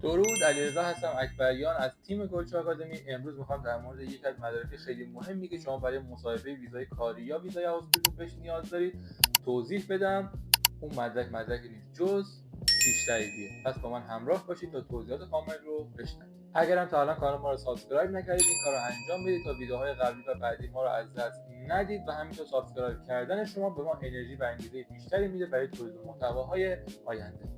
درود، علیرضا هستم اکبریان از تیم گلچه آکادمی. امروز میخوام در مورد یک از مدارک خیلی مهمی که شما برای مصاحبه ویزای کاری یا ویزای هاوسکیپینگ بهش نیاز دارید توضیح بدم. اون مدرکی نیست جز پیش تاییدیه. پس با من همراه باشید تا توضیحات کامل رو بشنوید. اگرم تا الان کانال ما رو سابسکرایب نکردید این کار رو انجام بدید تا ویدیوهای قبلی و بعدی ما رو از دست ندید و همینطور سابسکرایب کردن شما به ما انرژی و انگیزه بیشتری میده برای تولید محتواهای آینده.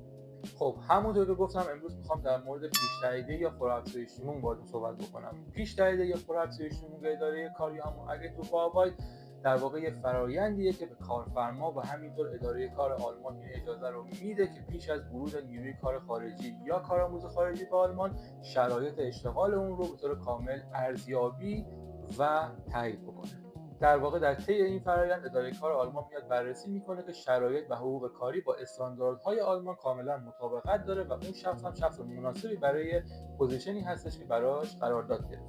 خب همونطور که گفتم امروز میخوام در مورد پیش تاییدیه یا پرافزایش شیمون باهاتون صحبت بکنم. پیش تاییدیه یا پرافزایش شیمون اداره کار یا همون اگریتور آربایت در واقع یه فرایندیه که به کارفرما و همینطور اداره کار آلمان این اجازه رو میده که پیش از ورود نیروی کار خارجی یا کارآموز خارجی به آلمان شرایط اشتغال اون رو به طور کامل ارزیابی و تایید بکنه. در واقع در طی این فرآیند اداره کار آلمان میاد بررسی میکنه که شرایط و حقوق کاری با استانداردهای آلمان کاملا مطابقت داره و اون شخص هم شخص مناسبی برای پوزیشنی هستش که براش قرارداد گرفته.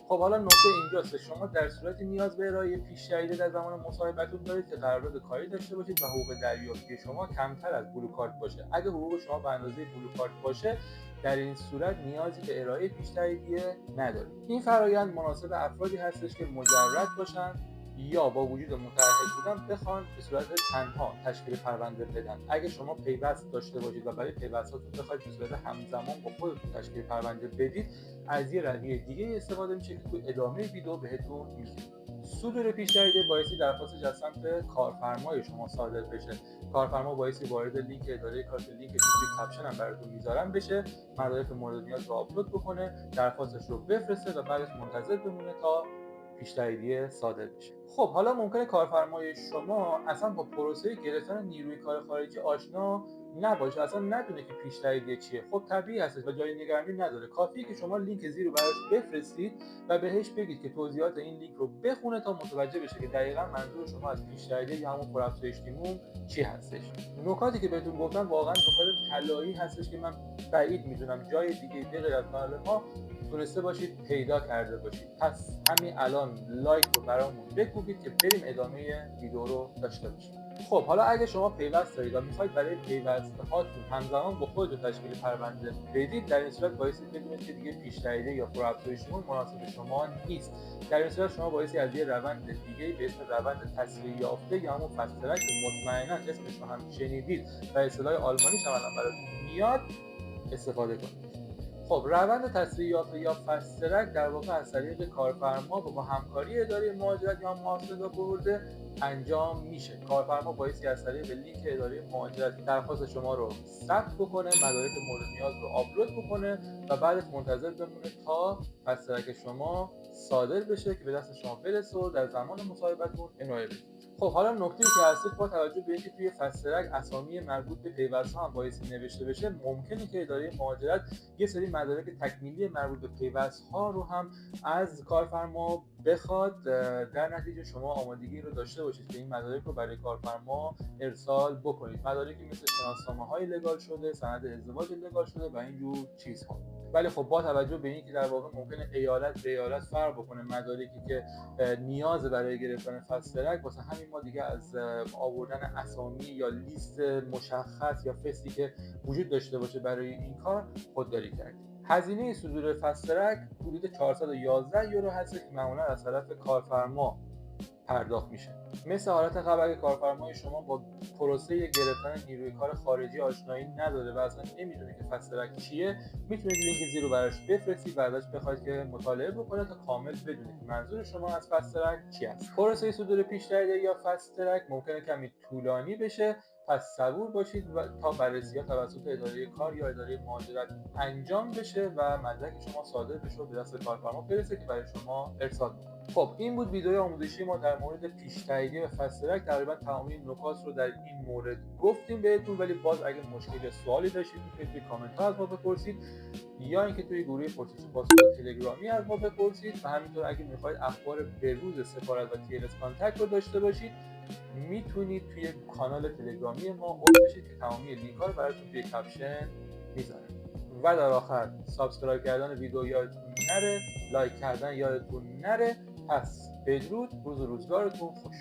خب حالا نکته اینجاست که شما در صورتی نیاز به ارائه پیش تایید در زمان مصاحبتتون دارید که قرارداد کاری داشته باشید و حقوق دریافتی شما کمتر از بلو کارت باشه. اگه حقوق شما به اندازه بلو کارت باشه در این صورت نیازی به ارائه پیش تاییدیه ندارید. این فرآیند مناسب افرادی هستش که مجرد باشن یا با وجود متعهد بودن بخوان به صورت تنها تشکیل پرونده بدن. اگه شما پیوست داشته باشید و برای پیوستاتون بخواید به صورت همزمان با خودتون تشکیل پرونده بدید از یه رویه دیگه استفاده میشه که تو ادامه ویدیو بهتون میگم. صدور پیش تاییدیه بایستی درخواستش از سمت کارفرمای شما صادر بشه. کارفرما بایستی وارد لینک اداره کار که لینک توی کپشن هم براتون میذارم بشه، مدارک مورد نیاز رو آپلود بکنه، درخواستش رو بفرسته و بعدش منتظر بمونه تا پیش تاییدیه صادر بشه. خب حالا ممکنه کارفرمای شما اصلا با پروسه گرفتن نیروی کار خارجی آشنا نباشه، اصلا ندونه که پیش تاییدیه چیه. خب طبیعی هستش و جای نگرانی نداره. کافیه که شما لینک زیر رو براش بفرستید و بهش بگید که توضیحات این لینک رو بخونه تا متوجه بشه که دقیقاً منظور شما از پیش تاییدیه یا همون پرافزایش شیمون چی هستش. نکاتی که بهتون گفتم واقعا نکات طلایی هستش که من بعید میدونم جای دیگه غیر از کانال ما تونسته باشید پیدا کرده باشید. پس همین الان لایک رو برامون بکوبید که بریم ادامه ویدیو رو داشته باشیم. خب حالا اگه شما پیوست دارید و میخواید برای پیوست هاتون همزمان با خودتون تشکیل پرونده بدید، در این صورت بایستی بدونید که دیگه پیش تاییدیه یا پرافزایش شیمون مناسب شما نیست. در این صورت شما بایستی از یه روند دیگه به اسم روند تسریع یافته یا همون فست ترک که مطمئنا اسمش رو هم شنیدید و اصطلاح آلمانیش هم الان براتون میاد استفاده کنید. خب روند تسریع یافته یا فست ترک در واقع از طریق کارفرما با همکاری اداره مهاجرت یا محافظت برده انجام میشه. کارفرما بایستی از طریق لینک اداره مهاجرت درخواست شما رو ثبت بکنه، مدارک مورد نیاز رو آپلود بکنه و بعدش منتظر بمونه تا فست ترک شما صادر بشه که به دست شما برسه و در زمان مصاحبتتون ارائه بدید. خب حالا نکته‌ای که هست با توجه به اینکه توی فست ترک اسامی مربوط به پیوست‌ها هم بایستی نوشته بشه، ممکنه که اداره مهاجرت یه سری مدارک تکمیلی مربوط به پیوست‌ها رو هم از کارفرما بخواد. در نتیجه شما آمادگی رو داشته باشید که این مدارک رو برای کارفرما ارسال بکنید. مدارکی مثل شناسنامه‌های لگال شده، سند ازدواج لگال شده و اینجور چیزها. ولی خب با توجه به اینکه در واقع ممکنه ایالت به ایالت فرق بکنه مدارکی که نیاز برای گرفتن فست ترک، واسه همین ما دیگه از آوردن اسامی یا لیست مشخص یا فستی که وجود داشته باشه برای این کار خودداری کردیم. هزینه صدور فست ترک حدود 411 یورو هست که معمولا از طرف کارفرما پرداخت میشه. مثل حالت قبل اگه کارفرمای شما با پروسه گرفتن نیروی کار خارجی آشنایی نداره و اصلا نمیدونه که فست ترک چیه، میتونید لینک زیر رو براش بفرستید و ازش بخواید که مطالعه بکنه تا کامل بدونه که منظور شما از فست ترک چی است. پروسه صدور پیش تاییدیه یا فست ترک ممکنه کمی طولانی بشه، پس صبور باشید و تا بررسی‌ها توسط اداره کار یا اداره مهاجرت انجام بشه و مدرک شما صادر بشه و به دست کارفرما برسه که برای شما ارسال بکنه. خب این بود ویدیو آموزشی ما در مورد پیش تاییدیه و فست ترک. تقریبا تمامی نکات رو در این مورد گفتیم بهتون، ولی باز اگه مشکل یا سوالی داشتید میتونید توی کامنت ها از ما بپرسید یا اینکه توی گروه پرسش و پاسخ تلگرامی از ما بپرسید. و همینطور اگه میخواید اخبار بروز سفارت و TLS کانتکت رو داشته باشید میتونید توی کانال تلگرامی ما عضو بشید که تمامی لینک ها رو براتون توی کپشن میذارم. و در آخر سابسکرایب کردن ویدیو یادتون نره، لایک کردن یادتون نره. پس بدرود، روز و روزگارتون خوش.